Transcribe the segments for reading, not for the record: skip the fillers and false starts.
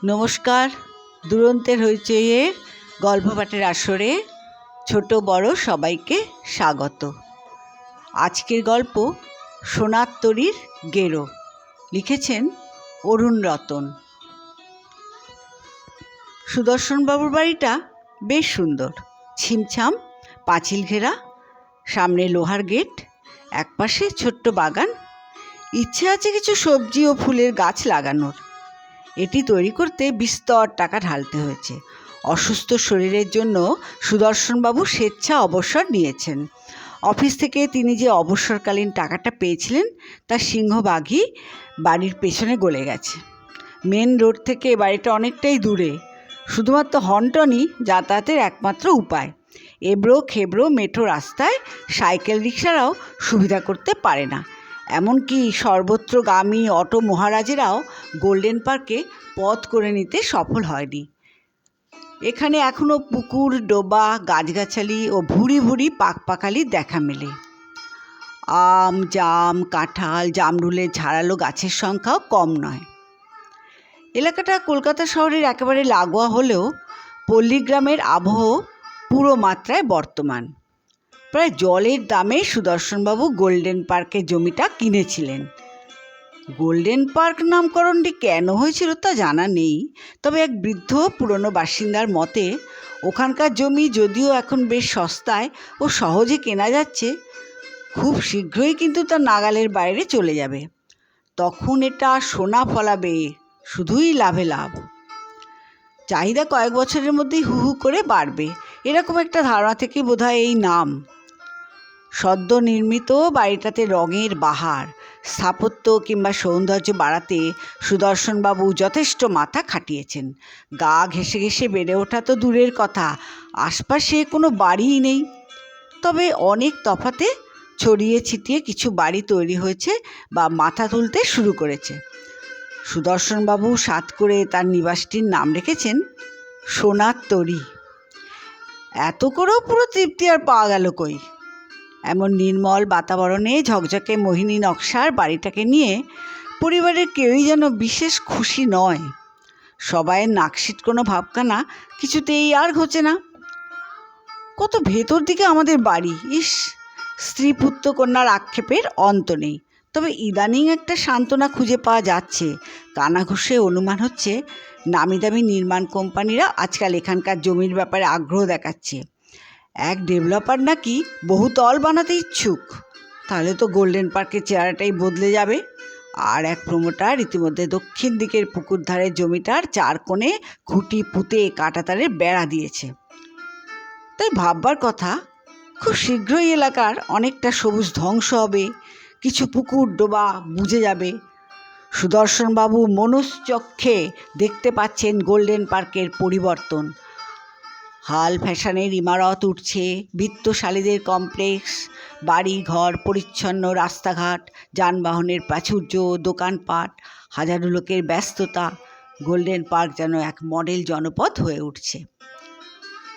নমস্কার। দুরন্তের হইচইয়ের গল্প পাঠের আসরে ছোট বড় সবাইকে স্বাগত। আজকের গল্প সোনার তরীর গেরো, লিখেছেন অরুণ রতন। সুদর্শনবাবুর বাড়িটা বেশ সুন্দর, ছিমছাম পাঁচিল ঘেরা, সামনে লোহার গেট, একপাশে ছোট্ট বাগান, ইচ্ছে আছে কিছু সবজি ও ফুলের গাছ লাগানোর। এটি তৈরি করতে বিস্তর টাকা ঢালতে হয়েছে। অসুস্থ শরীরের জন্য সুদর্শনবাবু স্বেচ্ছা অবসর নিয়েছেন। অফিস থেকে তিনি যে অবসরকালীন টাকাটা পেয়েছিলেন তার সিংহভাগই বাড়ির পেছনে গলে গেছে। মেন রোড থেকে বাড়িটা অনেকটাই দূরে, শুধুমাত্র হন্টনই যাতায়াতের একমাত্র উপায়। এবড়ো খেবড়ো মেঠো রাস্তায় সাইকেল রিক্সারাও সুবিধা করতে পারে না। এমনকি সর্বত্রগামী অটো মহারাজেরাও গোল্ডেন পার্কে পথ করে নিতে সফল হয়নি। এখানে এখনও পুকুর, ডোবা, গাছগাছালি ও ভুরি ভুরি পাকপাকালির দেখা মেলে। আম, জাম, কাঁঠাল, জামরুলের ঝাড়ালো গাছের সংখ্যাও কম নয়। এলাকাটা কলকাতা শহরের একেবারে লাগোয়া হলেও পল্লীগ্রামের আবহ পুরো মাত্রায় বর্তমান। প্রায় জলের দামে সুদর্শনবাবু গোল্ডেন পার্কের জমিটা কিনেছিলেন। গোল্ডেন পার্ক নামকরণটি কেন হয়েছিল তা জানা নেই, তবে এক বৃদ্ধ পুরনো বাসিন্দার মতে ওখানকার জমি যদিও এখন বেশ সস্তায় ও সহজে কেনা যাচ্ছে, খুব শীঘ্রই কিন্তু তা নাগালের বাইরে চলে যাবে। তখন এটা সোনা ফলাবে, শুধুই লাভে লাভ। চাহিদা কয়েক বছরের মধ্যেই হু হু করে বাড়বে, এরকম একটা ধারণা থেকে বোধহয় এই নাম। সদ্য নির্মিত বাড়িটাতে রঙের বাহার, স্থাপত্য কিংবা সৌন্দর্য বাড়াতে সুদর্শনবাবু যথেষ্ট মাথা খাটিয়েছেন। গা ঘেঁষে ঘেঁষে বেড়ে ওঠা তো দূরের কথা, আশপাশে কোনো বাড়িই নেই। তবে অনেক তফাতে ছড়িয়ে ছিটিয়ে কিছু বাড়ি তৈরি হয়েছে বা মাথা তুলতে শুরু করেছে। সুদর্শনবাবু সাত করে তার নিবাসটির নাম রেখেছেন সোনার তরী। এত করেও পুরো তৃপ্তি আর পাওয়া গেল কই। এমন নির্মল বাতাবরণে ঝকঝকে মোহিনী নকশার বাড়িটাকে নিয়ে পরিবারের কেউই যেন বিশেষ খুশি নয়। সবাইয়ের নাকশিট কোনো ভাবখানা কিছুতেই আর ঘোচে না। কত ভেতর দিকে আমাদের বাড়ি, ইস! স্ত্রী পুত্র কন্যার আক্ষেপের অন্ত নেই। তবে ইদানিং একটা সান্ত্বনা খুঁজে পাওয়া যাচ্ছে। কানাঘুষে অনুমান হচ্ছে নামি দামি নির্মাণ কোম্পানিরা আজকাল এখানকার জমির ব্যাপারে আগ্রহ দেখাচ্ছে। এক ডেভেলপার নাকি বহুতল বানাতে ইচ্ছুক। তাহলে তো গোল্ডেন পার্কের চেহারাটাই বদলে যাবে। আর এক প্রমোটার ইতিমধ্যে দক্ষিণ দিকের পুকুর ধারের জমিটার চার কোণে খুঁটি পুঁতে কাঁটাতারের বেড়া দিয়েছে। তাই ভাববার কথা, খুব শীঘ্রই এলাকার অনেকটা সবুজ ধ্বংস হবে, কিছু পুকুর ডোবা বুঝে যাবে। সুদর্শনবাবু মনশ্চক্ষে দেখতে পাচ্ছেন গোল্ডেন পার্কের পরিবর্তন। হাল ফ্যাশনের ইমারত উঠছে, বিত্তশালীদের কমপ্লেক্স, বাড়ি ঘর, পরিচ্ছন্ন রাস্তাঘাট, যানবাহনের প্রাচুর্য, দোকানপাট, হাজারো লোকের ব্যস্ততা। গোল্ডেন পার্ক যেন এক মডেল জনপদ হয়ে উঠছে।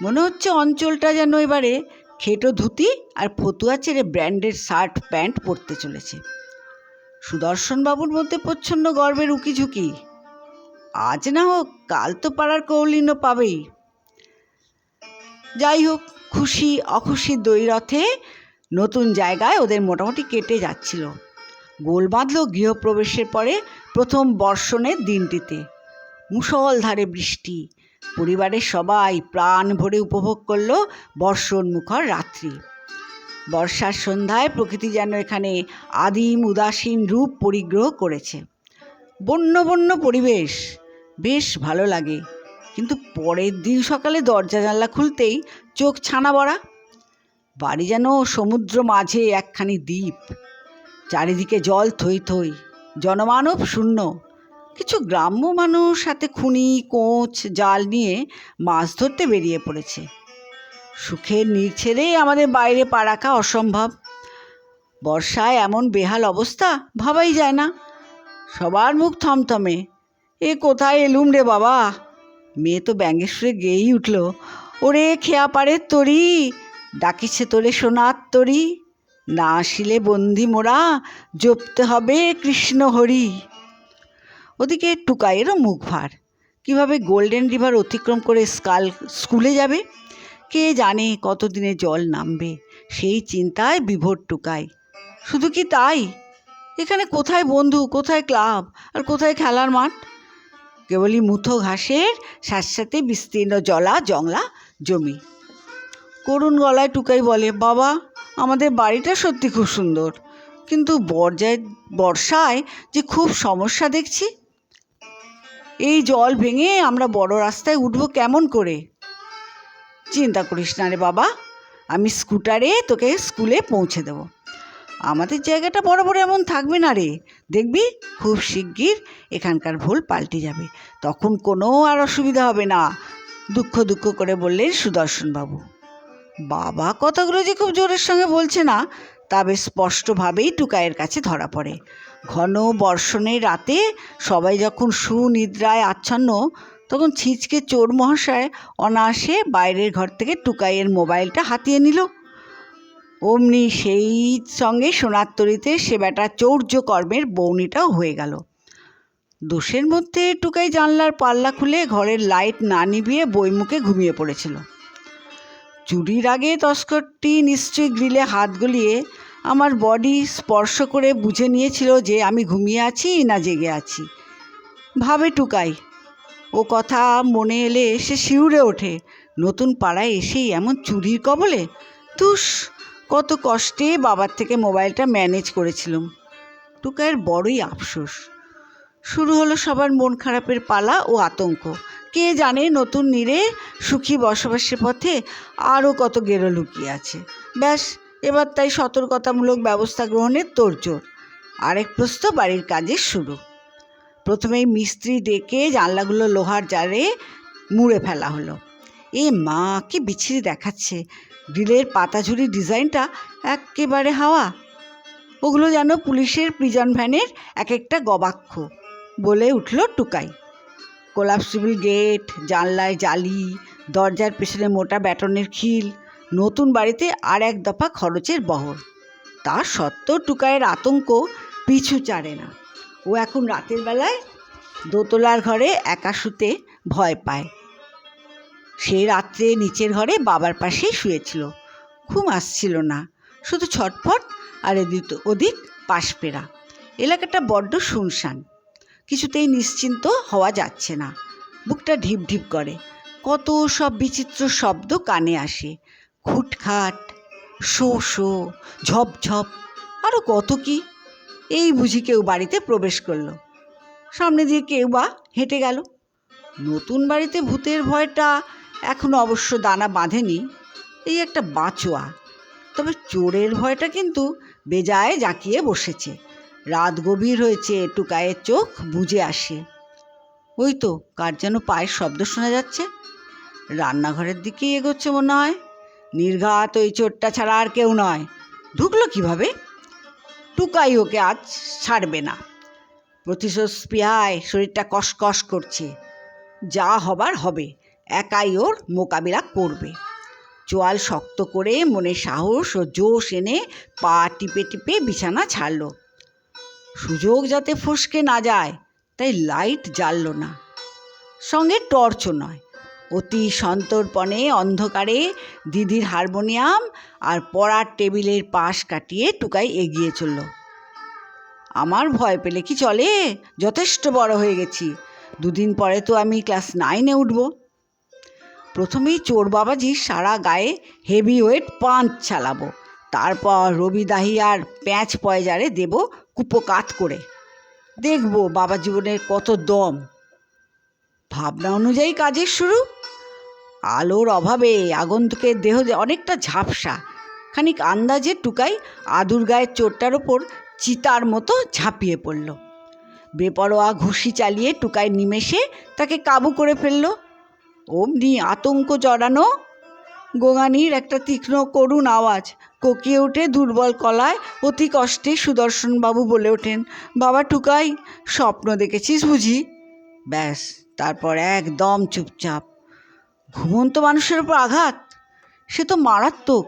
মনে হচ্ছে অঞ্চলটা যেন এবারে খেটো ধুতি আর ফতুয়া ছেড়ে ব্র্যান্ডেড শার্ট প্যান্ট পরতে চলেছে। সুদর্শনবাবুর মধ্যে প্রচ্ছন্ন গর্বের উকিঝুঁকি। আজ না হোক কাল তো পাড়ার কৌলিনও পাবেই। যাই হোক, খুশি অখুশির দ্বৈরথে নতুন জায়গায় ওদের মোটামুটি কেটে যাচ্ছিল। গোল বাঁধল গৃহপ্রবেশের পরে প্রথম বর্ষণের দিনটিতে। মুষলধারে বৃষ্টি। পরিবারের সবাই প্রাণ ভরে উপভোগ করল বর্ষণমুখর রাত্রি। বর্ষার সন্ধ্যায় প্রকৃতি যেন এখানে আদিম উদাসীন রূপ পরিগ্রহ করেছে। বন্য বন্য পরিবেশ, বেশ ভালো লাগে। কিন্তু পরের দিন সকালে দরজা জানলা খুলতেই চোখ ছানা বড়া। বাড়ি যেন সমুদ্র মাঝে একখানি দ্বীপ। চারিদিকে জল থই থই, জনমানব শূন্য। কিছু গ্রাম্য মানুষ হাতে খুনি, কোঁচ, জাল নিয়ে মাছ ধরতে বেরিয়ে পড়েছে। সুখের নীড় ছেড়ে আমাদের বাইরে পা রাখা অসম্ভব। বর্ষায় এমন বেহাল অবস্থা ভাবাই যায় না। সবার মুখ থমথমে। এ কোথায় এলুম রে বাবা! মেয়ে তো ব্যঙ্গের সুরে গেয়েই উঠল, ওরে খেয়া পাড়ের তরি, ডাকিছে তোরে সোনার তরি, না আসিলে বন্দি মোরা, জপতে হবে কৃষ্ণ হরি। ওদিকে টুকাইয়েরও মুখ ভার। কিভাবে গোল্ডেন রিভার অতিক্রম করে স্কুলে যাবে। কে জানে কতদিনে জল নামবে, সেই চিন্তায় বিভোর টুকাই। শুধু কি তাই, এখানে কোথায় বন্ধু, কোথায় ক্লাব, আর কোথায় খেলার মাঠ? কেবলই মুথো ঘাসের সাথে বিস্তীর্ণ জংলা জমি। করুণ গলায় টুকাই বলে, বাবা, আমাদের বাড়িটা সত্যি খুব সুন্দর, কিন্তু বর্ষায় যে খুব সমস্যা দেখছি। এই জল ভেঙে আমরা বড় রাস্তায় উঠবো কেমন করে? চিন্তা করিস না রে বাবা, আমি স্কুটারে তোকে স্কুলে পৌঁছে দেব। আমাদের জায়গাটা বরাবর এমন থাকবে না রে, দেখবি খুব শিগগির এখানকার ভুল পাল্টে যাবে, তখন কোনো আর অসুবিধা হবে না, দুঃখ করে বললেন সুদর্শনবাবু। বাবা কথাগুলো যে খুব জোরের সঙ্গে বলছে না, তা বেশ স্পষ্টভাবেই টুকাইয়ের কাছে ধরা পড়ে। ঘন বর্ষণের রাতে সবাই যখন সুনিদ্রায় আচ্ছন্ন, তখন ছিচকে চোর মহাশয় অনায়াসে বাইরের ঘর থেকে টুকাইয়ের মোবাইলটা হাতিয়ে নিল। অমনি সেই সঙ্গে সোনার তরীতে সে বেটা চৌর্যকর্মের বউনিটাও হয়ে গেল। দোষের মধ্যে টুকাই জানলার পাল্লা খুলে ঘরের লাইট না নিভিয়ে বইমুখে ঘুমিয়ে পড়েছিল। চুরির আগে তস্করটি নিশ্চয়ই গ্রিলে হাত গলিয়ে আমার বডি স্পর্শ করে বুঝে নিয়েছিল যে আমি ঘুমিয়ে আছি না জেগে আছি। ভাবে টুকাই, ও কথা মনে এলে সে শিউরে ওঠে। নতুন পাড়ায় এসেই এমন চুরির কবলে! তুস, কত কষ্টে বাবার থেকে মোবাইলটা ম্যানেজ করেছিলাম। টুকাইয়ের বড়ই আফসোস। শুরু হলো সবার মন খারাপের পালা ও আতঙ্ক। কে জানে নতুন নীড়ে সুখী বসবাসের পথে আরও কত গেরো লুকিয়ে আছে। ব্যাস, এবার তাই সতর্কতামূলক ব্যবস্থা গ্রহণের তোড়জোড়। আরেক প্রস্ত বাড়ির কাজের শুরু। প্রথমেই মিস্ত্রি ডেকে জানলাগুলো লোহার জারে মুড়ে ফেলা হলো। এ মা, কি বিচ্ছিরি দেখাচ্ছে! গ্রিলের পাতাঝুরি ডিজাইনটা একেবারে হাওয়া। ওগুলো যেন পুলিশের প্রিজন ভ্যানের এক একটা গবাক্ষ, বলে উঠল টুকাই। কোলাপসিবল গেট, জানলায় জালি, দরজার পেছনে মোটা ব্যাটনের খিল, নতুন বাড়িতে আর এক দফা খরচের বহর। তা সত্ত্বেও টুকাইয়ের আতঙ্ক পিছু ছাড়ে না। ও এখন রাতের বেলায় দোতলার ঘরে একা শুতে ভয় পায়। সে রাত্রে নিচের ঘরে বাবার পাশেই শুয়েছিল। ঘুম আসছিল না, শুধু ছটফট আর এদিক ওদিক পাশ ফেরা। এলাকাটা বড্ড শুনশান, কিছুতেই নিশ্চিন্ত হওয়া যাচ্ছে না। বুকটা ঢিপ ঢিপ করে, কত সব বিচিত্র শব্দ কানে আসে। খুটখাট, শো শো, ঝপঝপ, আরও কত কি। এই বুঝি কেউ বাড়িতে প্রবেশ করলো, সামনে দিয়ে কেউ বা হেঁটে গেল। নতুন বাড়িতে ভূতের ভয়টা এখনো অবশ্য দানা বাঁধেনি, এই একটা বাঁচোয়া। তবে চোরের ভয়টা কিন্তু বেজায় জাঁকিয়ে বসেছে। রাত গভীর হয়েছে, টুকাইয়ের চোখ বুজে আসে। ওই তো কার যেন পায়ের শব্দ শোনা যাচ্ছে, রান্নাঘরের দিকেই এগোচ্ছে মনে হয়। নির্ঘাত ওই চোরটা ছাড়া আর কেউ নয়। ঢুকলো কিভাবে? টুকাই ওকে আজ ছাড়বে না। প্রতিশোধ স্পৃহায় শরীরটা কসকস করছে। যা হবার হবে, একাই ওর মোকাবিলা করবে। চোয়াল শক্ত করে মনে সাহস ও জোশ এনে পা টিপে টিপে বিছানা ছাড়ল। সুযোগ যাতে ফসকে না যায়, তাই লাইট জ্বালল না, সঙ্গে টর্চও নয়। অতি সন্তর্পণে অন্ধকারে দিদির হারমোনিয়াম আর পড়ার টেবিলের পাশ কাটিয়ে টুকাই এগিয়ে চলল। আমার ভয় পেলে কি চলে? যথেষ্ট বড় হয়ে গেছি, 2 দিন পরে তো আমি ক্লাস 9-এ উঠব। প্রথমেই চোর বাবাজির সারা গায়ে হেভি ওয়েট পাঞ্চ চালাবো, তারপর রবি দাহিয়ার প্যাঁচ পয়জারে দেব কুপোকাত করে। দেখব বাবা জীবনের কত দম। ভাবনা অনুযায়ী কাজের শুরু। আলোর অভাবে আগন্তুকের দেহ অনেকটা ঝাপসা। খানিক আন্দাজে টুকাই আদুর গায়ের চোরটার ওপর চিতার মতো ঝাঁপিয়ে পড়ল। বেপরোয়া ঘুষি চালিয়ে টুকাই নিমেষে তাকে কাবু করে ফেলল। অমনি আতঙ্ক জড়ানো গোঙানির একটা তীক্ষ্ণ করুণ আওয়াজ। কোকিয়ে উঠে দুর্বল গলায় অতি কষ্টে সুদর্শনবাবু বলে ওঠেন, বাবা টুকাই, স্বপ্ন দেখেছিস বুঝি? ব্যাস, তারপর একদম চুপচাপ। ঘুমন্ত মানুষের ওপর আঘাত, সে তো মারাত্মক।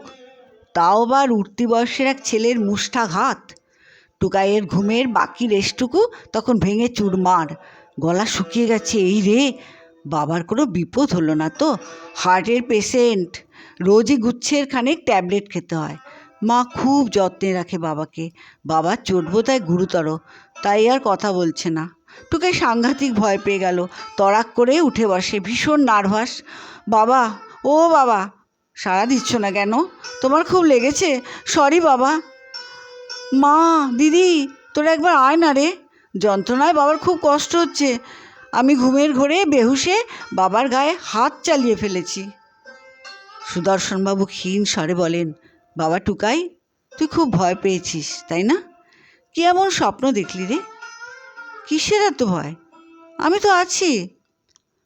তাও আবার উঠতি বয়সের এক ছেলের মুষ্ঠাঘাত। টুকাইয়ের ঘুমের বাকি রেশটুকু তখন ভেঙে চুরমার। গলা শুকিয়ে গেছে। এই রে, বাবার কোনো বিপদ হলো না তো? হার্টের পেশেন্ট, রোজই গুচ্ছের খানিক ট্যাবলেট খেতে হয়। মা খুব যত্নে রাখে বাবাকে। বাবার চোট বোধহয় গুরুতর, তাই আর কথা বলছে না। টুকাই সাংঘাতিক ভয় পেয়ে গেল, তড়াক করে উঠে বসে, ভীষণ নার্ভাস। বাবা, ও বাবা, সাড়া দিচ্ছ না কেন? তোমার খুব লেগেছে? সরি বাবা। মা, দিদি, তোরা একবার আয় না রে, যন্ত্রণায় বাবার খুব কষ্ট হচ্ছে। আমি ঘুমের ঘোরে বেহুশে বাবার গায়ে হাত চালিয়ে ফেলেছি। সুদর্শনবাবু ক্ষীণ স্বরে বলেন, বাবা টুকাই, তুই খুব ভয় পেয়েছিস তাই না? কি এমন স্বপ্ন দেখলি রে? কিসের এত ভয়? আমি তো আছি।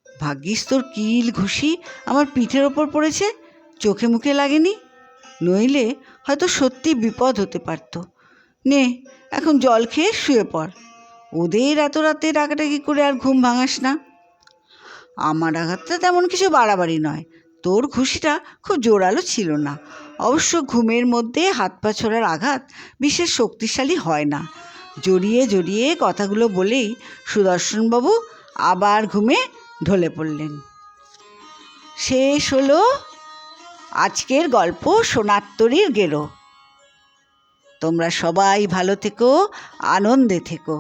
ভাগ্যিস তোর কিল ঘুষি আমার পিঠের ওপর পড়েছে, চোখে মুখে লাগেনি, নইলে হয়তো সত্যি বিপদ হতে পারত। নে, এখন জল খেয়ে শুয়ে পড়। ওদের এত রাতে ডাকাডাকি করে আর ঘুম ভাঙাস না। আমার আঘাতটা তেমন কিছু বাড়াবাড়ি নয়, তোর ঘুষিটা খুব জোরালো ছিল না। অবশ্য ঘুমের মধ্যে হাত পা ছোড়ার আঘাত বিশেষ শক্তিশালী হয় না। জড়িয়ে জড়িয়ে কথাগুলো বলেই সুদর্শনবাবু আবার ঘুমে ঢলে পড়লেন। শেষ হলো আজকের গল্প সোনার তরীর গেরো। তোমরা সবাই ভালো থেকো, আনন্দে থেকো।